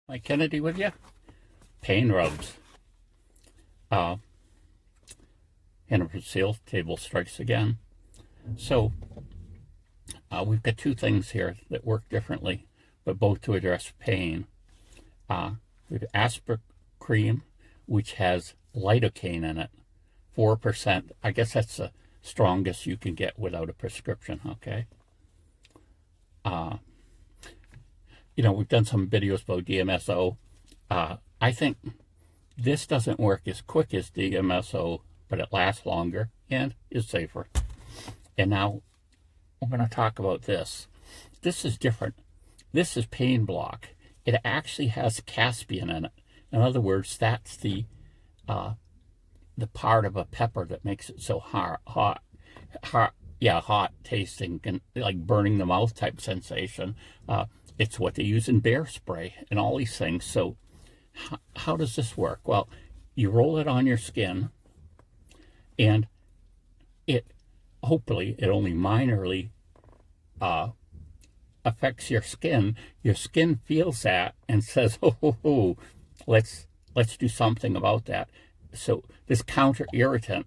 Mike Kennedy with you. Pain rubs. Uh, Hannibal Seal table strikes again. So we've got two things here that work differently, but both to address pain. We have aspirin cream, which has lidocaine in it, 4%. I guess that's the strongest you can get without a prescription, okay? We've done some videos about DMSO. I think this doesn't work as quick as DMSO, but it lasts longer and is safer. And now I'm going to talk about this. This is different. This is pain block. It actually has Caspian in it. In other words, that's the part of a pepper that makes it so hot tasting and like burning the mouth type sensation. It's what they use in bear spray and all these things. So how does this work? Well, you roll it on your skin, and hopefully it only minorly affects your skin. Your skin feels that and says, oh, let's do something about that. So this counter irritant,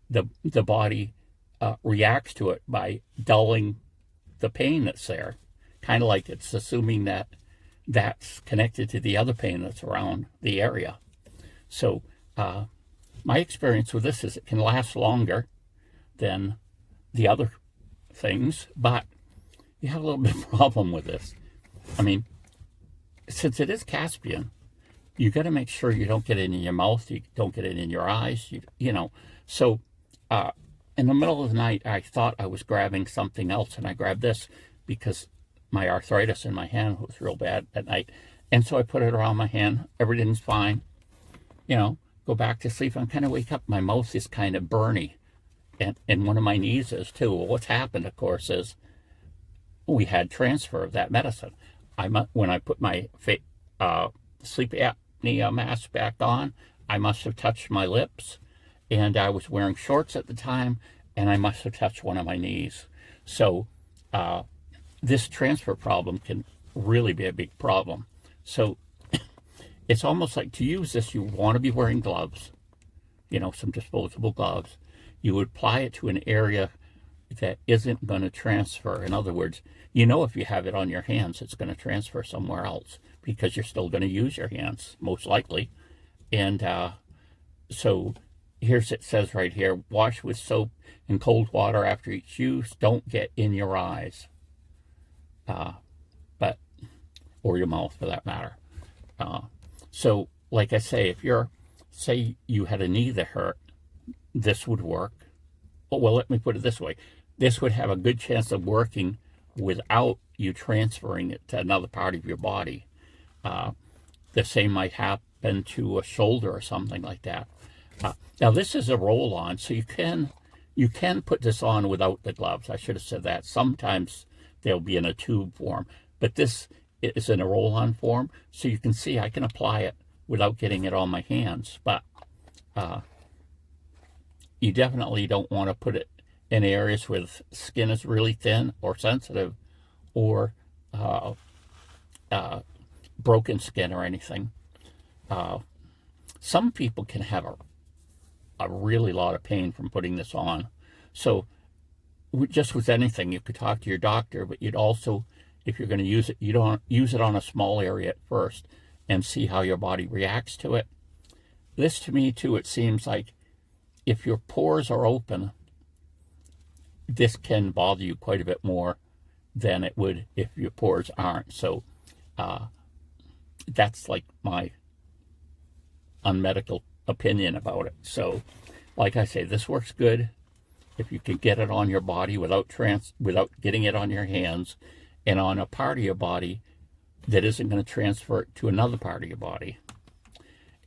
the body reacts to it by dulling the pain that's there, kind of like it's assuming that that's connected to the other pain that's around the area. So my experience with this is it can last longer than the other things, but you have a little bit of problem with this. I mean, since it is Caspian, you got to make sure you don't get it in your mouth, you don't get it in your eyes, So in the middle of the night, I thought I was grabbing something else, and I grabbed this because my arthritis in my hand was real bad at night. And so I put it around my hand. Everything's fine. Go back to sleep. I kind of wake up. My mouth is kind of burny. And one of my knees is too. Well, what's happened, of course, is we had transfer of that medicine. When I put my sleep apnea mask back on, I must have touched my lips. And I was wearing shorts at the time, and I must have touched one of my knees. So this transfer problem can really be a big problem. So it's almost like to use this, you want to be wearing gloves, some disposable gloves. You would apply it to an area that isn't going to transfer. In other words, if you have it on your hands, it's going to transfer somewhere else because you're still going to use your hands, most likely. And so it says right here, wash with soap and cold water after each use. Don't get in your eyes, or your mouth for that matter. So like I say, say you had a knee that hurt, this would work. Well, let me put it this way. This would have a good chance of working without you transferring it to another part of your body. The same might happen to a shoulder or something like that. Now this is a roll-on, so you can put this on without the gloves. I should have said that. Sometimes they'll be in a tube form, but this is in a roll-on form, so you can see I can apply it without getting it on my hands. But you definitely don't want to put it in areas where the skin is really thin or sensitive, or broken skin or anything. Some people can have a really lot of pain from putting this on. So just with anything, you could talk to your doctor, but you'd also, if you're going to use it, you don't use it on a small area at first and see how your body reacts to it. This to me too, it seems like if your pores are open, this can bother you quite a bit more than it would if your pores aren't. So that's like my unmedical opinion about it. So like I say, this works good if you can get it on your body without getting it on your hands and on a part of your body that isn't going to transfer it to another part of your body.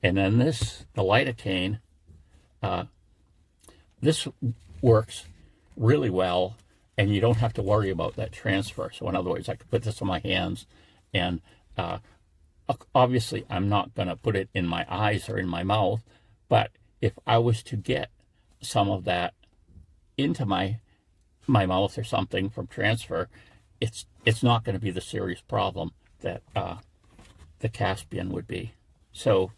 And then the lidocaine, this works really well, and you don't have to worry about that transfer. So in other words, I could put this on my hands, and obviously I'm not going to put it in my eyes or in my mouth, but if I was to get some of that into my mouth or something from transfer, it's not going to be the serious problem that the Caspian would be. So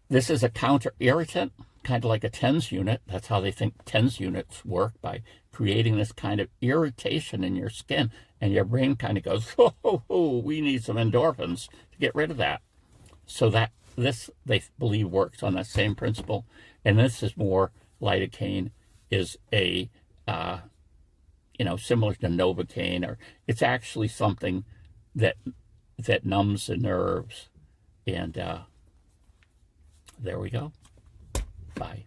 this is a counter irritant, kind of like a TENS unit. That's how they think TENS units work, by creating this kind of irritation in your skin. And your brain kind of goes, oh, we need some endorphins to get rid of that. So that this, they believe, works on that same principle. And this is more, lidocaine is a, similar to Novocaine, or it's actually something that numbs the nerves. And there we go. Bye.